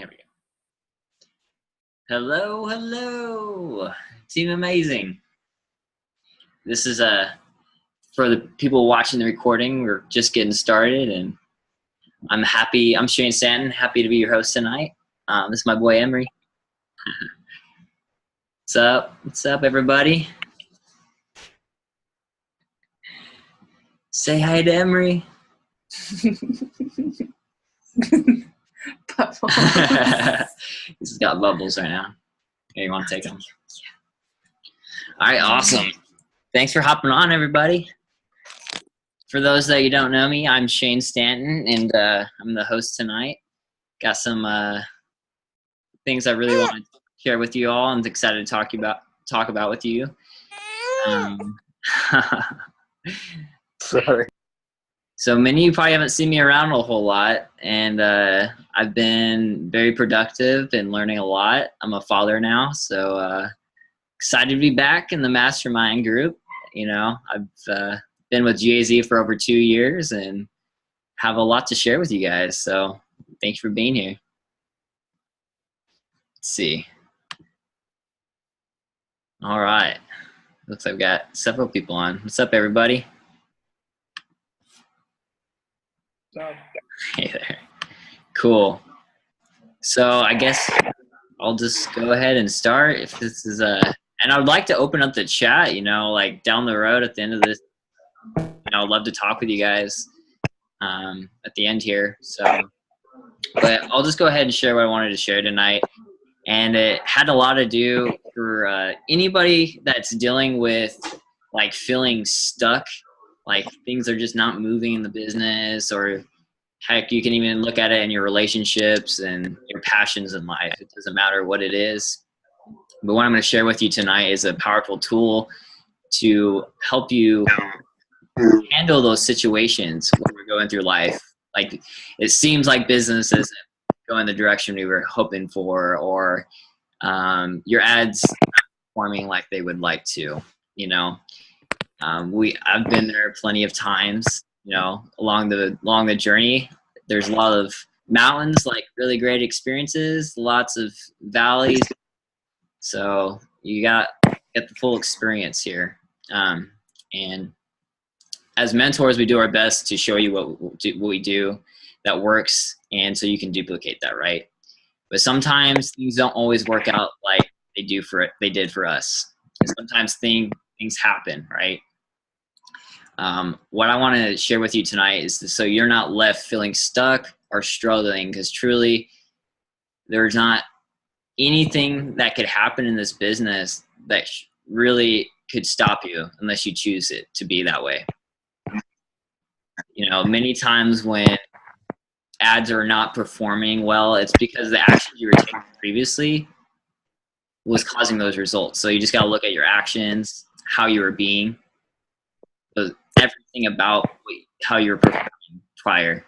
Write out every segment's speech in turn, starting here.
Here we go. Hello, hello. Team Amazing. This is for the people watching the recording. We're just getting started, and I'm happy. I'm Shane Stanton. Happy to be your host tonight. This is my boy Emery. What's up? What's up, everybody? Say hi to Emery. He's got bubbles right now. Here, you want to take them? All right, awesome. Thanks for hopping on, everybody. For those that you don't know me, I'm Shane Stanton, and I'm the host tonight. Got some things I really want to share with you all, and excited to talk about with you. Sorry. So many of you probably haven't seen me around a whole lot, and I've been very productive and learning a lot. I'm a father now, so excited to be back in the Mastermind group. You know, I've been with GAZ for over 2 years and have a lot to share with you guys. So thanks for being here. Let's see. All right. Looks like I've got several people on. What's up, everybody? Hey there. Cool. So I guess I'll just go ahead and start. If this is and I would like to open up the chat, you know, like down the road at the end of this. You know, I'd love to talk with you guys at the end here. So, but I'll just go ahead and share what I wanted to share tonight. And it had a lot to do for anybody that's dealing with like feeling stuck, like things are just not moving in the business, or heck, you can even look at it in your relationships and your passions in life. It doesn't matter what it is. But what I'm going to share with you tonight is a powerful tool to help you handle those situations when we're going through life. Like it seems like business isn't going the direction we were hoping for, or your ads not performing like they would like to. You know, I've been there plenty of times. You know, along the journey, there's a lot of mountains, like really great experiences, lots of valleys. So you get the full experience here. And as mentors, we do our best to show you what we do that works, and so you can duplicate that, right? But sometimes things don't always work out like they did for us. And sometimes things happen, right? What I want to share with you tonight is so you're not left feeling stuck or struggling, because truly there's not anything that could happen in this business that really could stop you unless you choose it to be that way. You know, many times when ads are not performing well, it's because the actions you were taking previously was causing those results. So you just got to look at your actions, how you were being, everything about how you were performing prior.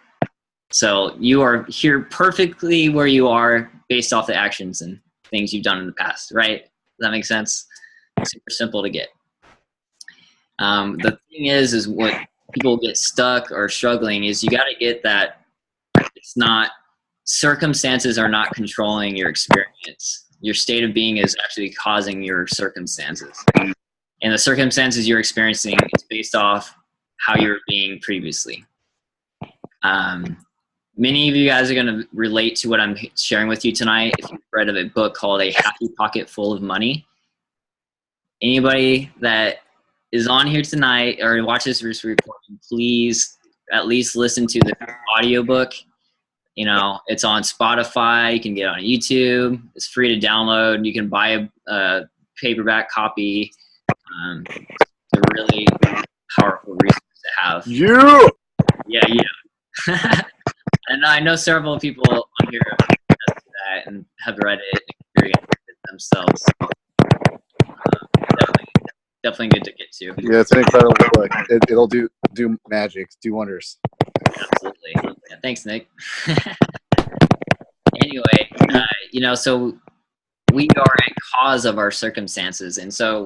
So you are here perfectly where you are based off the actions and things you've done in the past, right? Does that make sense? Super simple to get. The thing is what people get stuck or struggling is you got to get that it's not, circumstances are not controlling your experience. Your state of being is actually causing your circumstances. And the circumstances you're experiencing is based off how you were being previously. Many of you guys are going to relate to what I'm sharing with you tonight if you've read a book called A Happy Pocket Full of Money. Anybody that is on here tonight or watches this recording, please at least listen to the audiobook. You know, it's on Spotify. You can get it on YouTube. It's free to download. You can buy a paperback copy. It's a really powerful resource to have. Yeah. And I know several people on here have done that and have read it and experienced it themselves. Definitely good to get to. Yeah, it's an incredible book. It'll do magic, do wonders. Absolutely. Yeah, thanks, Nick. Anyway, you know, so we are a cause of our circumstances, and so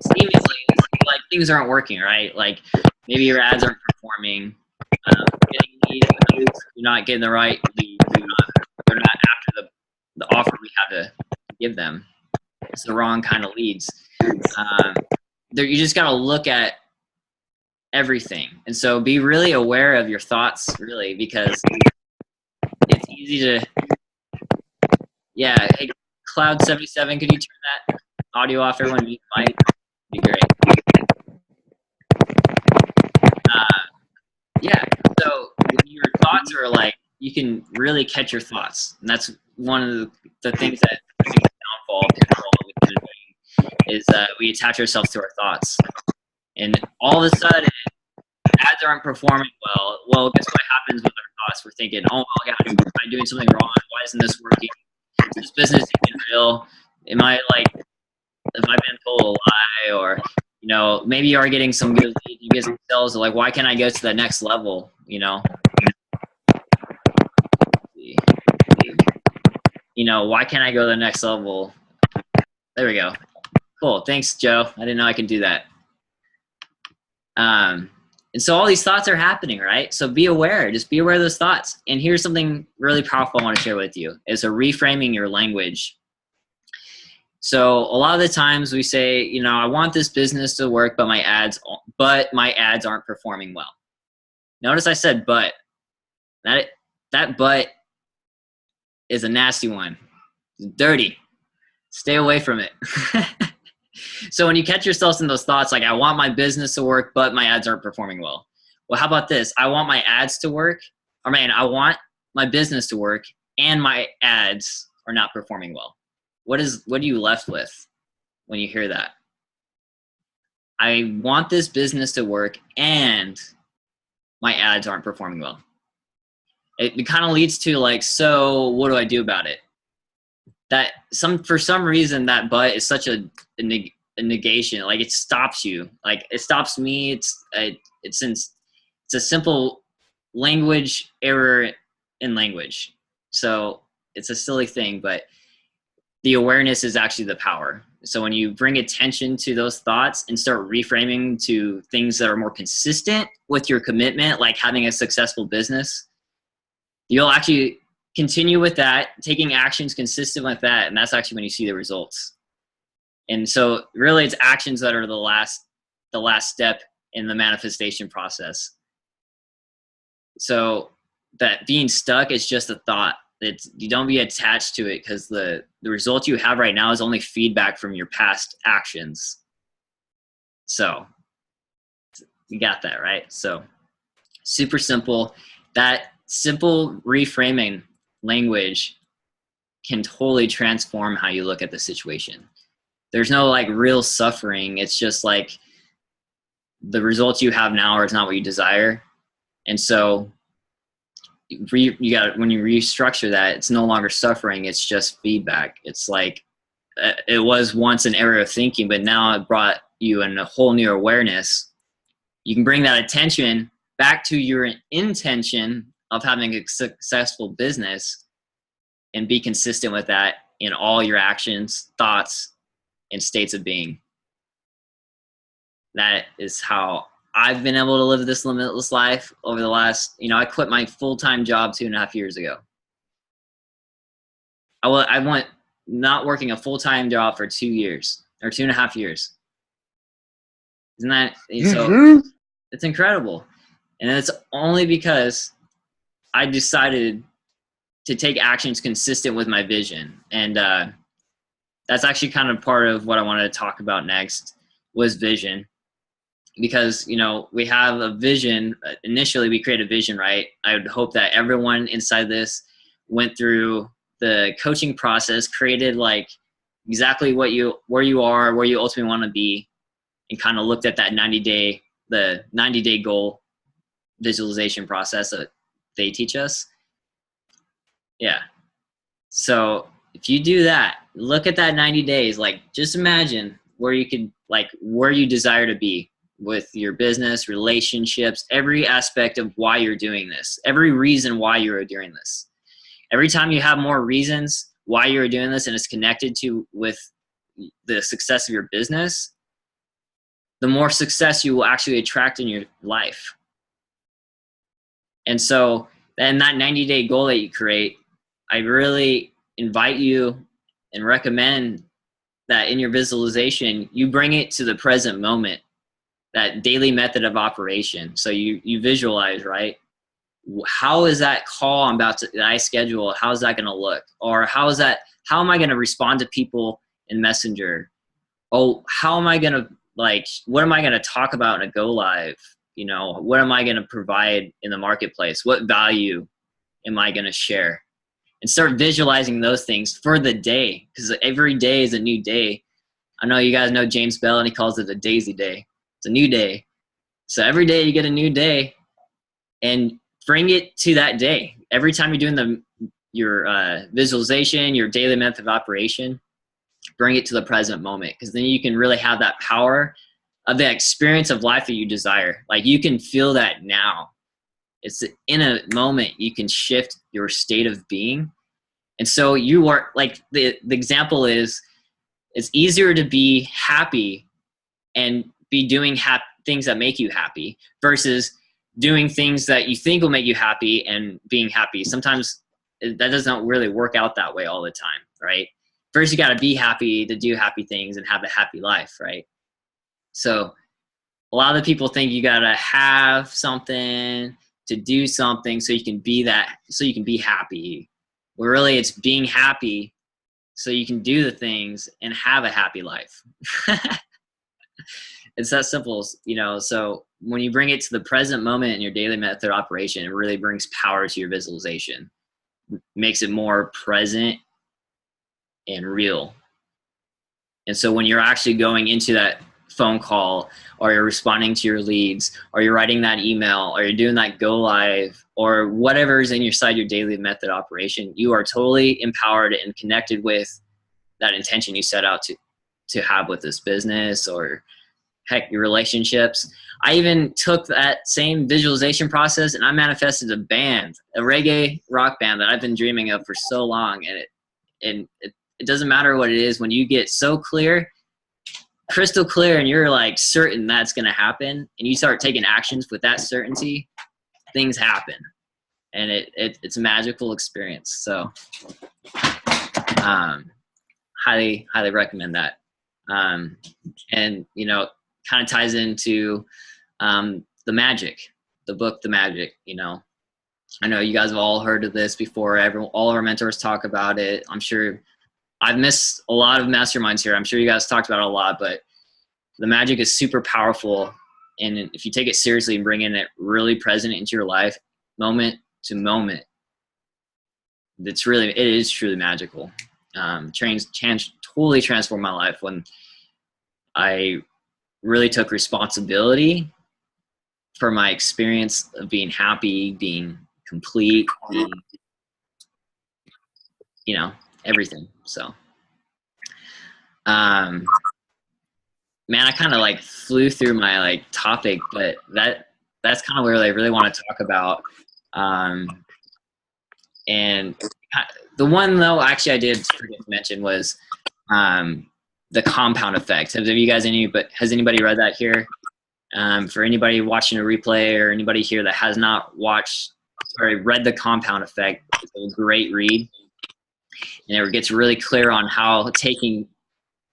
seemingly, like things aren't working, right? Like maybe your ads aren't performing. You're not getting the right leads. They're not after give them. It's the wrong kind of leads. You just got to look at everything. And so be really aware of your thoughts, really, because it's easy to, yeah. Hey, Cloud 77, could you turn that audio off? Everyone mute mic. Be great. Yeah. So when your thoughts are like, you can really catch your thoughts. And that's one of the things that I think the downfall of control of the human being is we attach ourselves to our thoughts. And all of a sudden, ads aren't performing well. Well, guess what happens with our thoughts? We're thinking, oh, well, God, am I doing something wrong? Why isn't this working? Is this business even real? Am I like, have I been told a lie? Or, you know, maybe you are getting some good leads, you get some sales, like, why can't I go to the next level? You know, why can't I go to the next level? There we go. Cool. Thanks, Joe. I didn't know I could do that. And so all these thoughts are happening, right? So be aware, just be aware of those thoughts. And here's something really powerful I want to share with you is a reframing your language. So a lot of the times we say, you know, I want this business to work, but my ads aren't performing well. Notice I said, but that but is a nasty one. It's dirty. Stay away from it. So when you catch yourself in those thoughts, like I want my business to work, but my ads aren't performing well. Well, how about this? I want my ads to work, I want my business to work and my ads are not performing well. What are you left with when you hear that? I want this business to work and my ads aren't performing well. It kind of leads to like, so what do I do about it? For some reason that but is such a negation. Like it stops you. Like it stops me. It's a simple language error in language. So it's a silly thing, but the awareness is actually the power. So when you bring attention to those thoughts and start reframing to things that are more consistent with your commitment, like having a successful business, you'll actually continue with that, taking actions consistent with that, and that's actually when you see the results. And so really it's actions that are the last step in the manifestation process. So that being stuck is just a thought. You don't be attached to it because the result you have right now is only feedback from your past actions. So you got that, right? So super simple. That simple reframing language can totally transform how you look at the situation. There's no like real suffering. It's just like the results you have now are not what you desire. And so when you restructure that, it's no longer suffering. It's just feedback. It's like it was once an area of thinking, but now it brought you in a whole new awareness. You can bring that attention back to your intention of having a successful business and be consistent with that in all your actions, thoughts, and states of being. That is how I've been able to live this limitless life over the last, I quit my full-time job 2.5 years ago. I went not working a full-time job for 2 years or 2.5 years. Isn't that, so it's incredible. And it's only because I decided to take actions consistent with my vision. And that's actually kind of part of what I wanted to talk about next was vision. Because, we have a vision. Initially, we create a vision, right? I would hope that everyone inside this went through the coaching process, created like exactly where you are, where you ultimately want to be, and kind of looked at that 90-day goal visualization process that they teach us. Yeah. So if you do that, look at that 90 days, like just imagine where you desire to be with your business, relationships, every aspect of why you're doing this, every reason why you're doing this. Every time you have more reasons why you're doing this and it's connected with the success of your business, the more success you will actually attract in your life. And so then that 90-day goal that you create, I really invite you and recommend that in your visualization, you bring it to the present moment, that daily method of operation. So you visualize, right? How is that call that I schedule? How's that going to look? Or how am I going to respond to people in Messenger? Oh, how am I going to, like, what am I going to talk about in a go live? You know, what am I going to provide in the marketplace? What value am I going to share? And start visualizing those things for the day, because every day is a new day. I know you guys know James Bell, and he calls it a daisy day. It's a new day. So every day you get a new day, and bring it to that day. Every time you're doing your visualization, your daily method of operation, bring it to the present moment, because then you can really have that power of the experience of life that you desire. Like, you can feel that now. It's in a moment you can shift your state of being. And so you are, like, the example is, it's easier to be happy and be doing things that make you happy versus doing things that you think will make you happy and being happy. Sometimes that doesn't really work out that way all the time, right? First, you got to be happy to do happy things and have a happy life, right? So a lot of the people think you got to have something to do something so you can be happy. Well, really, it's being happy so you can do the things and have a happy life. It's that simple, you know. So when you bring it to the present moment in your daily method operation, it really brings power to your visualization, makes it more present and real. And so when you're actually going into that phone call, or you're responding to your leads, or you're writing that email, or you're doing that go live, or whatever is in your daily method operation, you are totally empowered and connected with that intention you set out to have with this business, or heck, your relationships. I even took that same visualization process and I manifested a band, a reggae rock band that I've been dreaming of for so long. And it doesn't matter what it is, when you get so clear, crystal clear, and you're like certain that's going to happen, and you start taking actions with that certainty, things happen. And it's a magical experience. So highly recommend that. And you know, kind of ties into the magic, the book The Magic. You know, I know you guys have all heard of this before. All of our mentors talk about it. I'm sure I've missed a lot of masterminds here. I'm sure you guys talked about it a lot, but the magic is super powerful. And if you take it seriously and bring it really present into your life, moment to moment, it is truly magical. Totally transformed my life when I really took responsibility for my experience of being happy, being complete, being, you know, everything. So, man, I kind of like flew through my like topic, but that's kind of where I really want to talk about. And the one though, actually I did forget to mention was the compound effect. Has anybody read that here? For anybody watching a replay, or anybody here that has not read The Compound Effect, it's a great read. And it gets really clear on how taking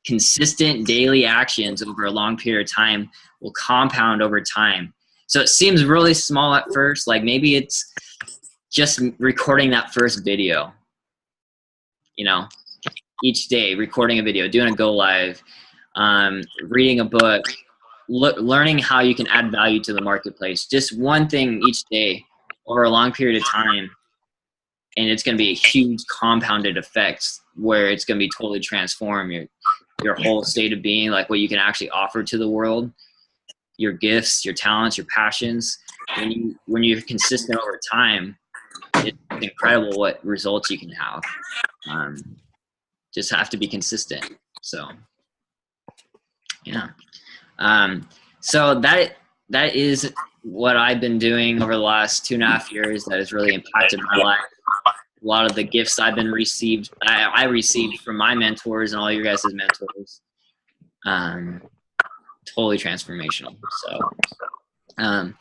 consistent daily actions over a long period of time will compound over time. So it seems really small at first, like maybe it's just recording that first video, you know, each day, recording a video, doing a go live, reading a book, learning how you can add value to the marketplace. Just one thing each day over a long period of time, and it's going to be a huge compounded effect where it's going to be totally transform your whole state of being, like what you can actually offer to the world, your gifts, your talents, your passions. When you're consistent over time, it's incredible what results you can have. Just have to be consistent. So yeah. So that is what I've been doing over the last 2.5 years that has really impacted my life. A lot of the gifts I received from my mentors and all your guys' mentors, totally transformational. So I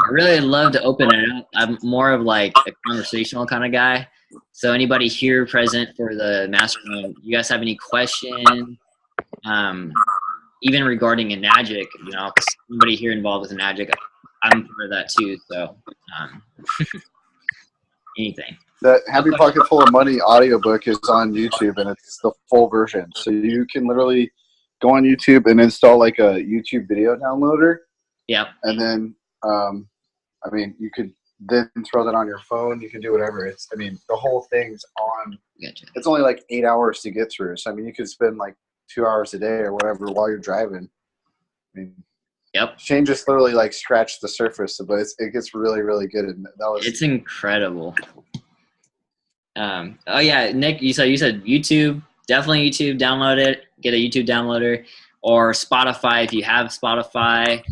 really love to open it up. I'm more of like a conversational kind of guy. So anybody here present for the mastermind, you guys have any questions? Even regarding Enagic, you know, somebody here involved with Enagic, I'm part of that too. So anything. The Happy Pocket Full of Money audiobook is on YouTube, and it's the full version. So you can literally go on YouTube and install like a YouTube video downloader. Yep. And then, I mean, you could then throw that on your phone. You can do whatever. I mean, the whole thing's on. Gotcha. It's only like 8 hours to get through. So, I mean, you could spend like 2 hours a day or whatever while you're driving. I mean, yep. Shane just literally like scratched the surface, but it gets really, really good. And it's incredible. Oh yeah, Nick, you said YouTube. Definitely YouTube. Download it. Get a YouTube downloader, or Spotify if you have Spotify.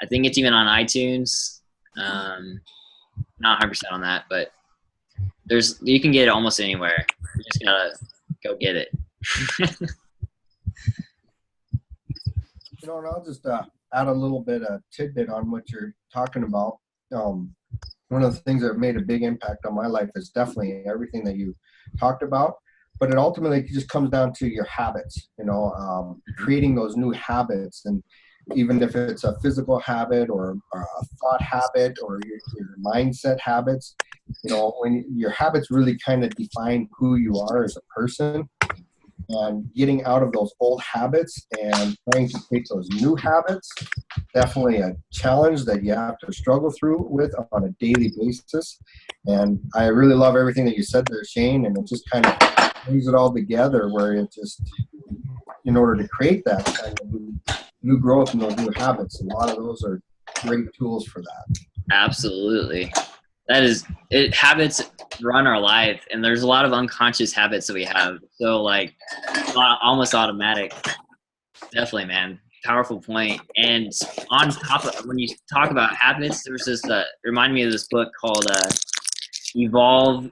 I think it's even on iTunes. Not 100% on that, but you can get it almost anywhere. You just gotta go get it. And I'll just add a little bit of tidbit on what you're talking about. One of the things that made a big impact on my life is definitely everything that you talked about, but it ultimately just comes down to your habits, creating those new habits. And even if it's a physical habit or a thought habit or your mindset habits, when your habits really kind of define who you are as a person, and getting out of those old habits and trying to create those new habits, definitely a challenge that you have to struggle through with on a daily basis. And I really love everything that you said there, Shane, and it just kind of brings it all together where it just, in order to create that kind of new growth and those new habits, a lot of those are great tools for that. Absolutely. That is it. Habits run our life, and there's a lot of unconscious habits that we have. So like almost automatic. Definitely, man. Powerful point. And on top of when you talk about habits, there's this remind me of this book called Evolve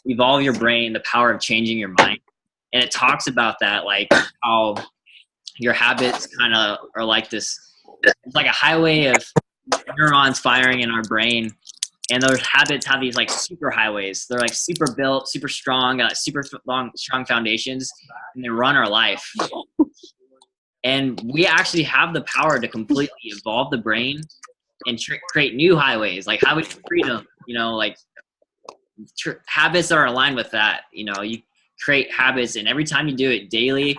Your Brain, The Power of Changing Your Mind. And it talks about that, like how your habits kind of are like this. It's like a highway of neurons firing in our brain. And those habits have these like super highways. They're like super built, super strong, got super strong foundations, and they run our life. And we actually have the power to completely evolve the brain and create new highways, like highways of freedom. Habits that are aligned with that. You create habits, and every time you do it daily,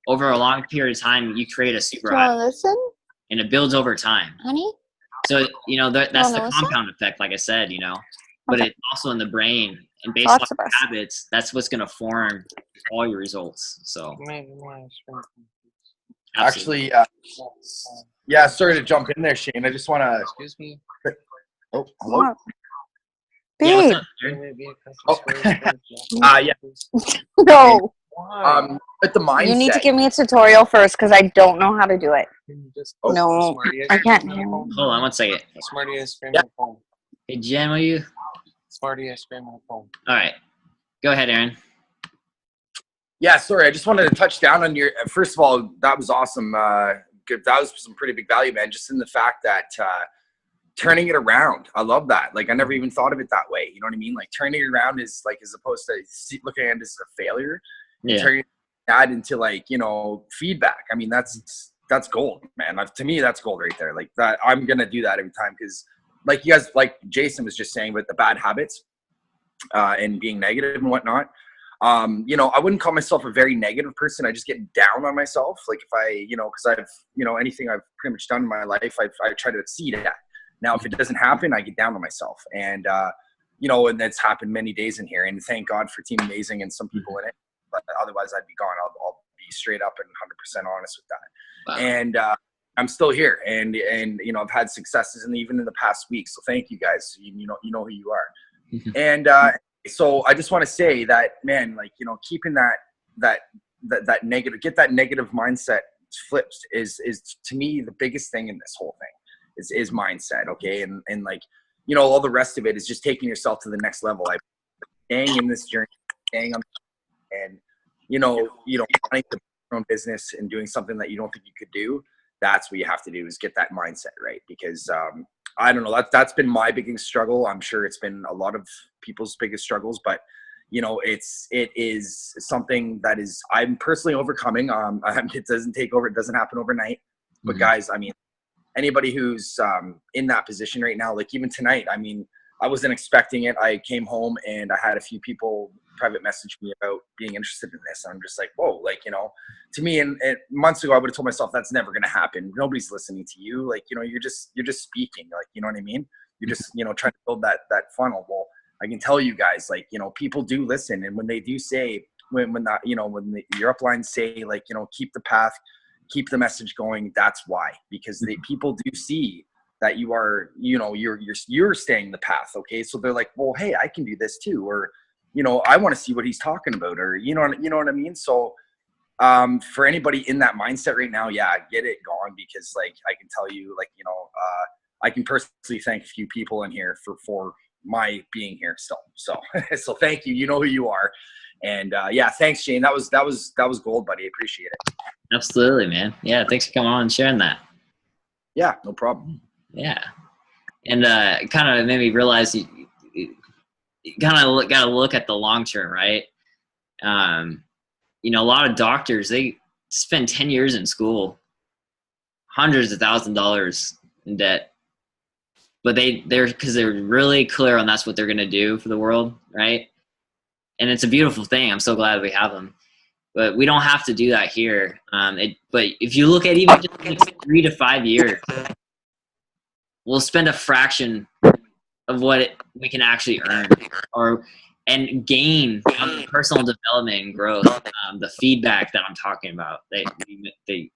over a long period of time, you create a super highway. Listen? And it builds over time. Honey? So, that's the compound effect, like I said, but it's also in the brain, and based on habits, that's what's going to form all your results. So actually, sorry to jump in there, Shane. I just want to, excuse me. Oh, hello. Yeah, what's up, yeah. No. But the mindset. You need to give me a tutorial first because I don't know how to do it. No, I can't. Hold on one second. Smarty ass scream on the phone. Hey, Jen, will you? Smarty ass scream on the phone. All right. Go ahead, Aaron. Yeah, sorry. I just wanted to touch down on your, first of all, that was awesome. That was some pretty big value, man. Just in the fact that turning it around. I love that. Like, I never even thought of it that way. You know what I mean? Like, turning it around is like, as opposed to looking at it as a failure, turning that into like, feedback. I mean, that's gold, man. To me, that's gold right there. Like that, I'm going to do that every time. Cause like you guys, like Jason was just saying with the bad habits, and being negative and whatnot. I wouldn't call myself a very negative person. I just get down on myself. Like if I, cause I've, anything I've pretty much done in my life, I try to exceed at. Now, if it doesn't happen, I get down on myself. And, and that's happened many days in here. And thank God for Team Amazing and some people in it. But otherwise, I'd be gone. I'll be straight up and 100% honest with that. Wow. And I'm still here. And I've had successes even in the past week. So thank you guys. You know who you are. And so I just want to say that, man, like, keeping that negative, get that negative mindset flipped is to me the biggest thing in this whole thing is mindset. Okay. And like, all the rest of it is just taking yourself to the next level. Like staying in this journey, staying on, and, wanting to your own business and doing something that you don't think you could do. That's what you have to do, is get that mindset right. Because I don't know, that's been my biggest struggle. I'm sure it's been a lot of people's biggest struggles, but you know, it is something that is, I'm personally overcoming. It doesn't happen overnight, but guys, I mean, anybody who's in that position right now, like even tonight, I mean, I wasn't expecting it. I came home and I had a few people private message me about being interested in this. And I'm just like, whoa, like, you know, to me, and months ago, I would have told myself that's never going to happen. Nobody's listening to you. Like, you know, you're just speaking, like, you know what I mean? You're just, you know, trying to build that funnel. Well, I can tell you guys, like, you know, people do listen. And when they do say, when that, you know, when your uplines say, like, you know, keep the path, keep the message going, that's why, because people do see that you are, you know, you're staying the path. Okay. So they're like, well, hey, I can do this too. Or, you know, I want to see what he's talking about, or, you know what I mean? So, for anybody in that mindset right now, yeah, get it going, because like, I can tell you, like, you know, I can personally thank a few people in here for my being here still. So, so thank you. You know who you are. And, yeah, thanks, Shane. That was gold, buddy. I appreciate it. Absolutely, man. Yeah. Thanks for coming on and sharing that. Yeah, no problem. Yeah. And, kind of made me realize you kind of got to look at the long term, right? You know, a lot of doctors, they spend 10 years in school, hundreds of thousands of dollars in debt, but because they're really clear on that's what they're going to do for the world, right? And it's a beautiful thing. I'm so glad we have them, but we don't have to do that here. But if you look at even just like 3 to 5 years, we'll spend a fraction of what we can actually earn and gain on personal development and growth. The feedback that I'm talking about,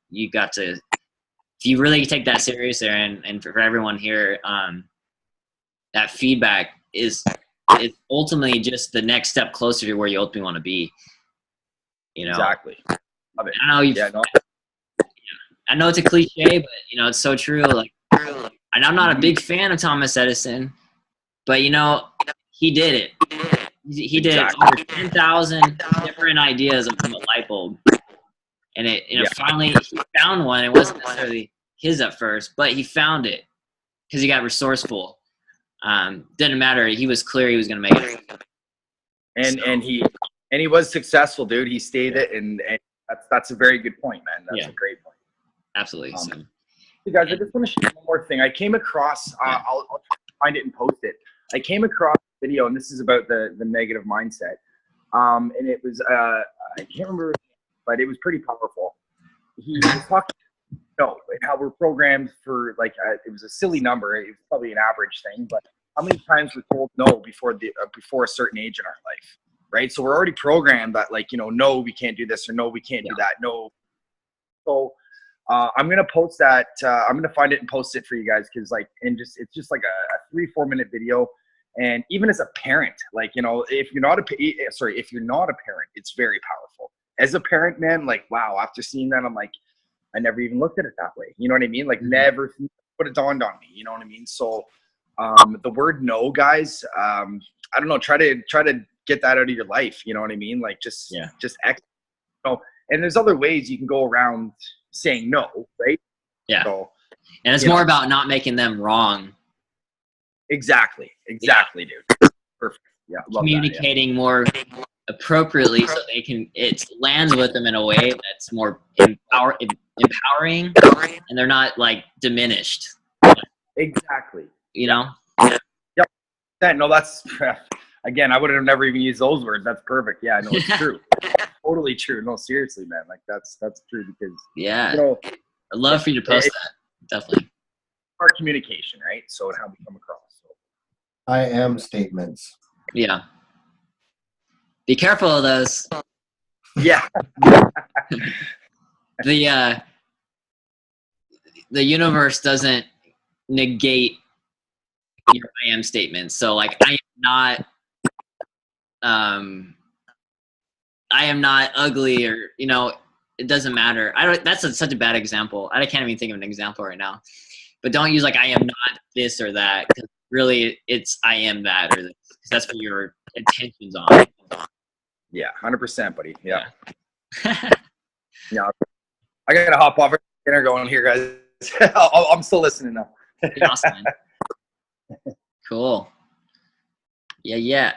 you got to, if you really take that serious there, and for everyone here, that feedback is ultimately just the next step closer to where you ultimately want to be. You know, Exactly. Love it. I know it's a cliche, but you know, it's so true. Like, and I'm not a big fan of Thomas Edison, but you know, he did it. He did over 10,000 different ideas of a light bulb, and finally he found one. It wasn't necessarily his at first, but he found it because he got resourceful. Didn't matter. He was clear he was going to make it. And he was successful, dude. He stayed it, and that's a very good point, man. That's a great point. Absolutely. Hey guys, I just want to share one more thing. I came across, I'll find it and post it. I came across a video, and this is about the negative mindset. And it was, I can't remember, but it was pretty powerful. He was talking, and how we're programmed for, like, it was a silly number. It was probably an average thing, but how many times we're told no before a certain age in our life, right? So we're already programmed that, like, you know, no, we can't do this, or no, we can't do that. No. So, I'm going to post that. I'm going to find it and post it for you guys. Cause like, it's just like a 3-4 minute video. And even as a parent, like, you know, if you're not a parent, it's very powerful. As a parent, man, like, wow, after seeing that, I'm like, I never even looked at it that way. You know what I mean? Like, never would have dawned on me. You know what I mean? So, the word no, guys, I don't know, try to get that out of your life. You know what I mean? Like, just and there's other ways you can go around saying no, right? Yeah. So, and it's more about not making them wrong. Exactly, dude. Perfect. Yeah. Communicating more appropriately so it lands with them in a way that's more empowering, and they're not like diminished. Exactly. You know? Yep. No, that's, again, I would have never even used those words. That's perfect. Yeah, no, it's true. Totally true. No, seriously, man. Like, that's true, because, you know, I'd love for you to post that. Definitely. Our communication, right? So, and how we come across. So. I am statements. Yeah. Be careful of those. Yeah. The universe doesn't negate your I am statements. So, like, I am not ugly, or, you know, it doesn't matter. That's such a bad example. I can't even think of an example right now. But don't use like I am not this or that, because really it's I am that or this, because that's what your intention's on. Yeah, 100%, buddy. Yeah. Yeah. I gotta hop off. Dinner going here, guys. I'm still listening now. Awesome, man. Cool. Yeah.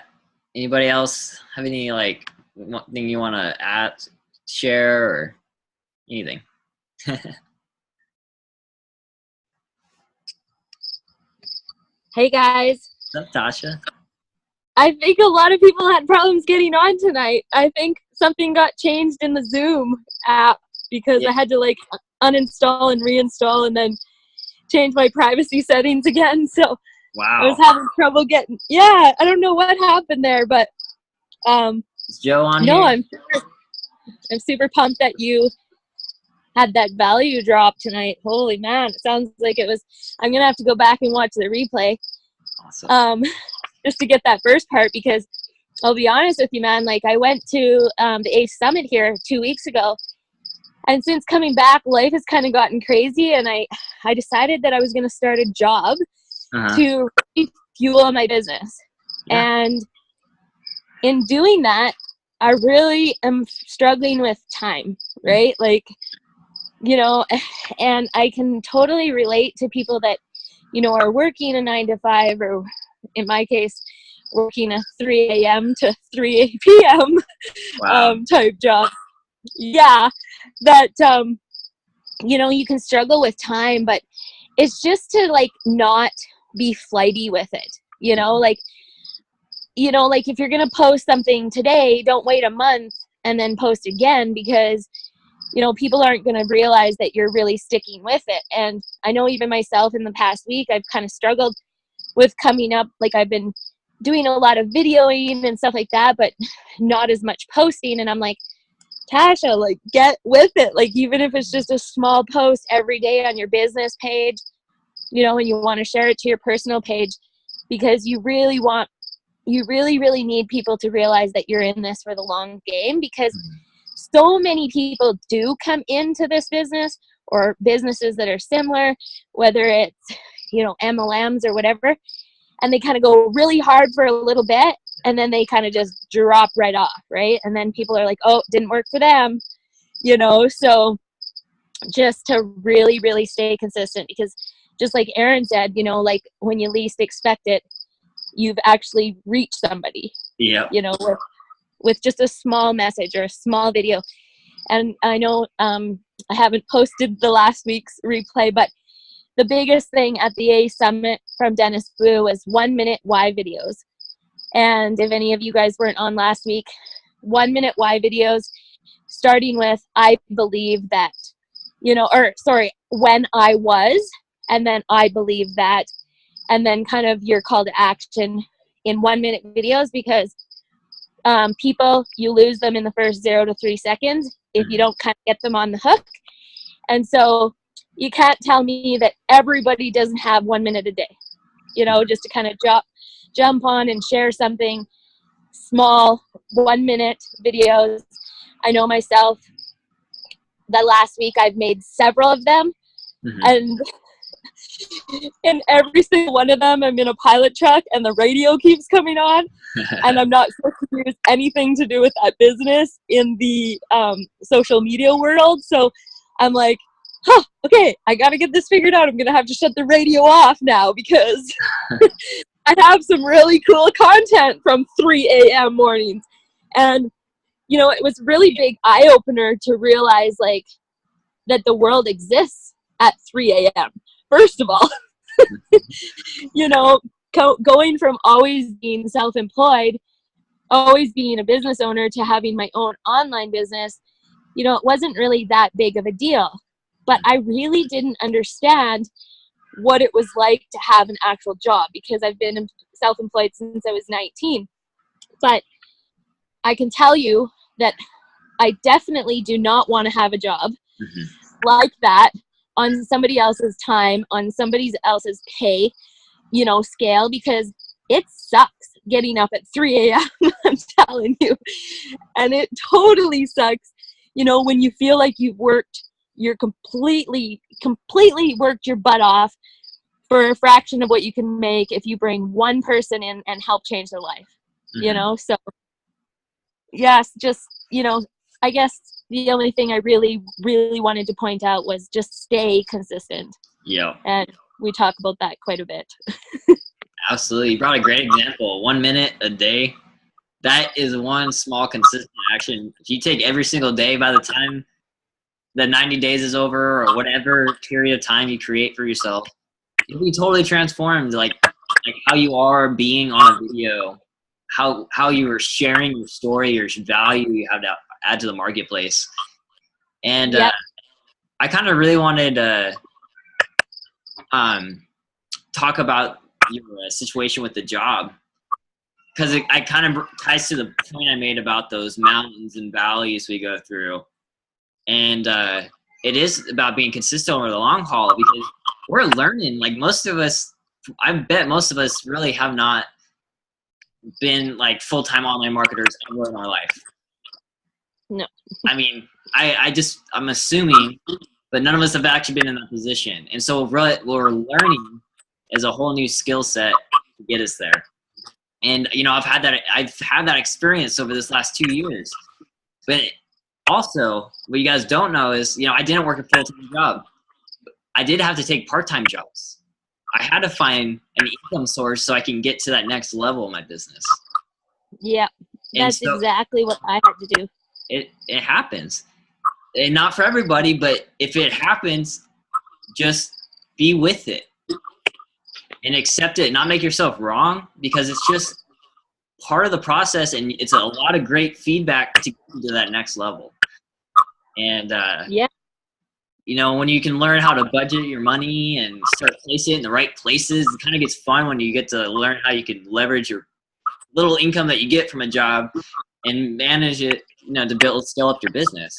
Anybody else have any like thing you want to add, share, or anything? Hey guys, What's up, Tasha? I think a lot of people had problems getting on tonight. I think something got changed in the Zoom app because I had to like uninstall and reinstall and then change my privacy settings again. So Wow. I was having trouble getting. Yeah, I don't know what happened there, but Is Joe on no, here? I'm super pumped that you had that value drop tonight. Holy man, it sounds like it was. I'm gonna have to go back and watch the replay. Awesome. Just to get that first part, because I'll be honest with you, man, like I went to the ACE Summit here 2 weeks ago, and since coming back, life has kind of gotten crazy, and I decided that I was going to start a job to fuel my business. And in doing that, I really am struggling with time, right? Like, you know, and I can totally relate to people that, you know, are working a 9 to 5, or in my case, working a 3 a.m. to 3 p.m. Type job. Yeah, that, you know, you can struggle with time, but it's just to like not be flighty with it, you know, like if you're going to post something today, don't wait a month and then post again, because you know, people aren't going to realize that you're really sticking with it. And I know even myself in the past week, I've kind of struggled with coming up. Like I've been doing a lot of videoing and stuff like that, but not as much posting. And I'm like, Tasha, like get with it. Like even if it's just a small post every day on your business page, you know, and you want to share it to your personal page, because you really need people to realize that you're in this for the long game, because so many people do come into this business or businesses that are similar, whether it's, you know, MLMs or whatever, and they kind of go really hard for a little bit and then they kind of just drop right off, right? And then people are like, oh, it didn't work for them, you know? So just to really stay consistent, because just like Aaron said, you know, like when you least expect it, you've actually reached somebody, you know, with just a small message or a small video. And I know I haven't posted the last week's replay, but the biggest thing at the A Summit from Dennis Blue was 1 minute why videos. And if any of you guys weren't on last week, 1 minute why videos, starting with I believe that, you know, or sorry, when I was, and then I believe that, and then kind of your call to action in 1 minute videos, because people, you lose them in the first 0 to 3 seconds if you don't kind of get them on the hook. And so you can't tell me that everybody doesn't have 1 minute a day, you know, just to kind of jump on and share something small, 1 minute videos. I know myself that last week I've made several of them, and in every single one of them, I'm in a pilot truck and the radio keeps coming on and I'm not supposed to use anything to do with that business in the social media world. So I'm like, okay, I got to get this figured out. I'm going to have to shut the radio off now, because I have some really cool content from 3 a.m. mornings. And, you know, it was really big eye-opener to realize, like, that the world exists at 3 a.m. First of all, you know, going from always being self-employed, always being a business owner, to having my own online business, you know, it wasn't really that big of a deal. But I really didn't understand what it was like to have an actual job, because I've been self-employed since I was 19. But I can tell you that I definitely do not want to have a job like that, on somebody else's time, on somebody else's pay, you know, scale, because it sucks getting up at 3 a.m. I'm telling you. And it totally sucks, you know, when you feel like you're completely worked your butt off for a fraction of what you can make if you bring one person in and help change their life, you know? So yes, just, you know, I guess the only thing I really wanted to point out was just stay consistent. Yeah. And we talk about that quite a bit. Absolutely. You brought a great example. 1 minute a day. That is one small consistent action. If you take every single day, by the time the 90 days is over or whatever period of time you create for yourself, you'll be totally transformed. Like how you are being on a video, how you are sharing your story, your value you have to add to the marketplace. And Yep. I kind of really wanted to talk about your situation with the job, because it kind of ties to the point I made about those mountains and valleys we go through. And it is about being consistent over the long haul, because we're learning. Like most of us, I bet most of us really have not been like full-time online marketers ever in our life. No. I mean, I'm assuming, but none of us have actually been in that position. And so what we're learning is a whole new skill set to get us there. And, you know, I've had that experience over this last 2 years. But also, what you guys don't know is, you know, I didn't work a full-time job. I did have to take part-time jobs. I had to find an income source so I can get to that next level in my business. Yeah, that's so exactly what I had to do. It happens. And not for everybody, but if it happens, just be with it and accept it. Not make yourself wrong, because it's just part of the process, and it's a lot of great feedback to get to that next level. And Yeah. you know, when you can learn how to budget your money and start placing it in the right places, it kind of gets fun when you get to learn how you can leverage your little income that you get from a job and manage it, you know, to scale up your business.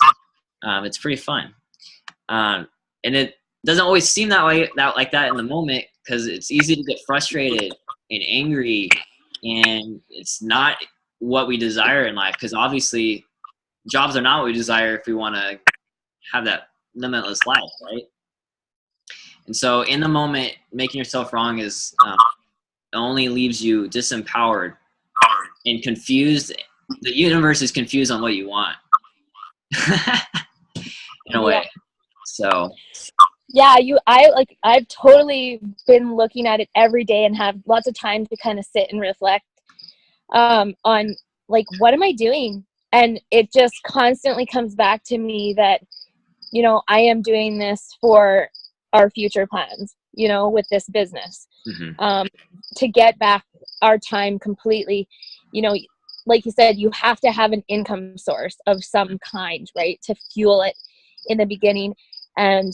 It's pretty fun. And it doesn't always seem like that in the moment, because it's easy to get frustrated and angry, and it's not what we desire in life, because obviously jobs are not what we desire if we want to have that limitless life, right? And so in the moment, making yourself wrong is only leaves you disempowered and confused. The universe is confused on what you want. In a way. So yeah, I've totally been looking at it every day and have lots of time to kind of sit and reflect on like, what am I doing? And it just constantly comes back to me that, you know, I am doing this for our future plans, you know, with this business. To get back our time completely, you know, like you said, you have to have an income source of some kind, right, to fuel it in the beginning. And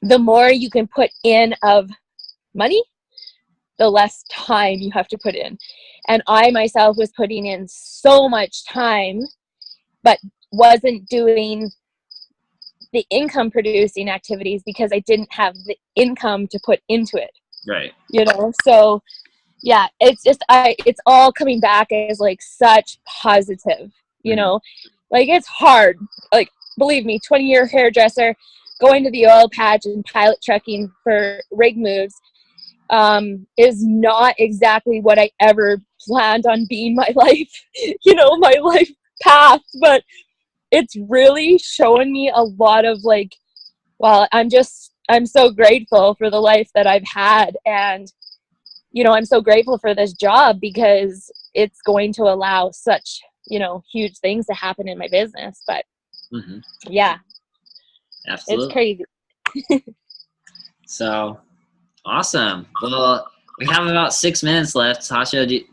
the more you can put in of money, the less time you have to put in. And I myself was putting in so much time, but wasn't doing the income producing activities because I didn't have the income to put into it. Right. You know, so yeah, it's just, it's all coming back as like such positive, you know, like it's hard. Like, believe me, 20-year hairdresser, going to the oil patch and pilot trucking for rig moves is not exactly what I ever planned on being my life, you know, my life path. But it's really showing me a lot of like, well, I'm so grateful for the life that I've had. And, you know, I'm so grateful for this job because it's going to allow such, you know, huge things to happen in my business. But yeah, absolutely. It's crazy. So awesome. Well, we have about 6 minutes left. Tasha,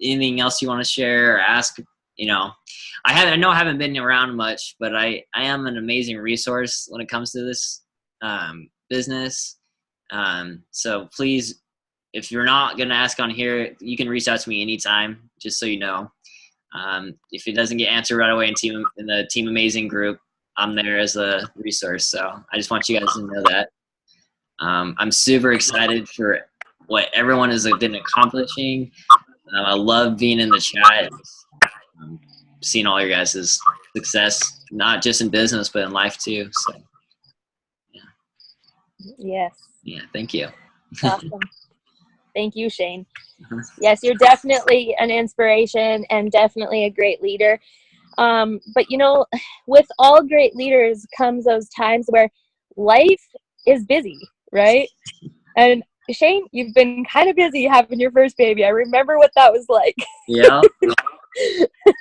anything else you want to share or ask? You know, I know I haven't been around much, but I am an amazing resource when it comes to this business. So please, if you're not going to ask on here, you can reach out to me anytime, just so you know. If it doesn't get answered right away in the Team Amazing group, I'm there as a resource. So I just want you guys to know that. I'm super excited for what everyone has been accomplishing. I love being in the chat, seeing all your guys' success, not just in business, but in life too. So, yeah. Yes. Yeah, thank you. Awesome. Thank you, Shane. Yes, you're definitely an inspiration and definitely a great leader. But, you know, with all great leaders comes those times where life is busy, right? And Shane, you've been kind of busy having your first baby. I remember what that was like. Yeah.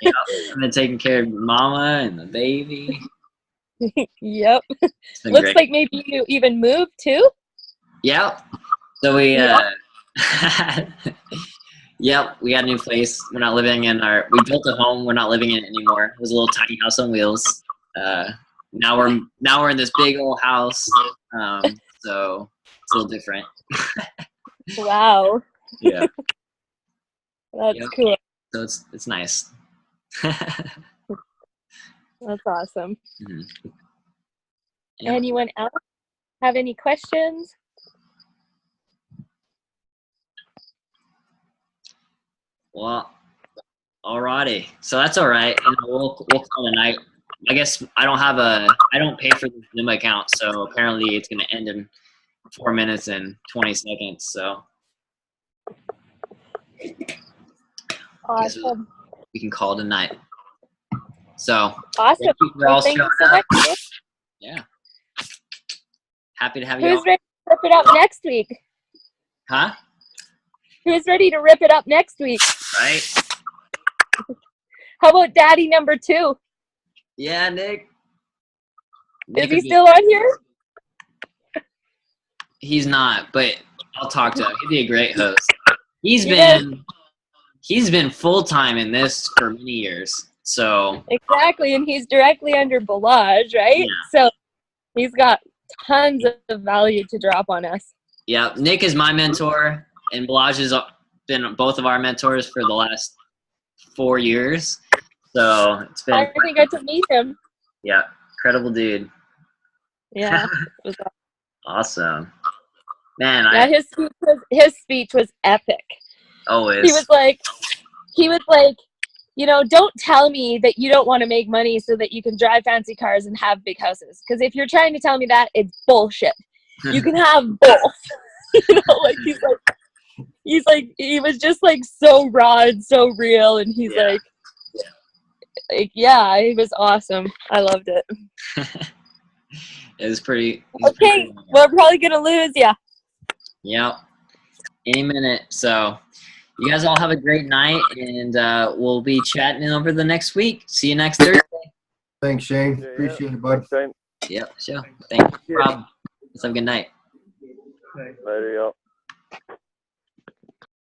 Yeah. I've been taking care of mama and the baby. Yep. It's been Looks great. like maybe you even moved too. Yep. So we Yeah. yep, we got a new place. We're not living in we built a home, we're not living in it anymore. It was a little tiny house on wheels. Now we're in this big old house. So it's a little different. Wow. Yeah. That's Yep. cool. So it's nice. That's awesome. Mhm. Yeah. Anyone else have any questions? Well, alrighty. So that's all right. You know, we'll call it a night. I guess I don't pay for the Zoom account, so apparently it's gonna end in 4 minutes and 20 seconds. So I guess Awesome. we can call it a night. So Awesome. thank you for Well, all thank you showing so up. much. Yeah. Happy to have you all. Who's ready to rip it up next week? Huh? Who's ready to rip it up next week? Right? How about daddy number 2? Yeah, Nick. Is he still on here? He's not, but I'll talk to him. He'd be a great host. He's Yes. been full time in this for many years. So Exactly, and he's directly under Balaj, right? Yeah. So he's got tons of value to drop on us. yeah, Nick is my mentor, and Balaj has been both of our mentors for the last 4 years. So it's been I think I got to meet him. yeah, incredible dude. Yeah. It was Awesome. Man, yeah, his speech was epic. always He was like, you know, don't tell me that you don't want to make money so that you can drive fancy cars and have big houses. Because if you're trying to tell me that, it's bullshit. You can have both. You know, like he was just like so raw and so real, and he's Yeah. like, yeah, he was awesome. I loved it. it was pretty. Okay, we're probably gonna lose ya. Yep. Any minute. So you guys all have a great night, and we'll be chatting over the next week. See you next Thursday. Thanks, Shane. Appreciate it, bud. Yep, sure. Thank you, Rob. Let's have a good night. Later, y'all.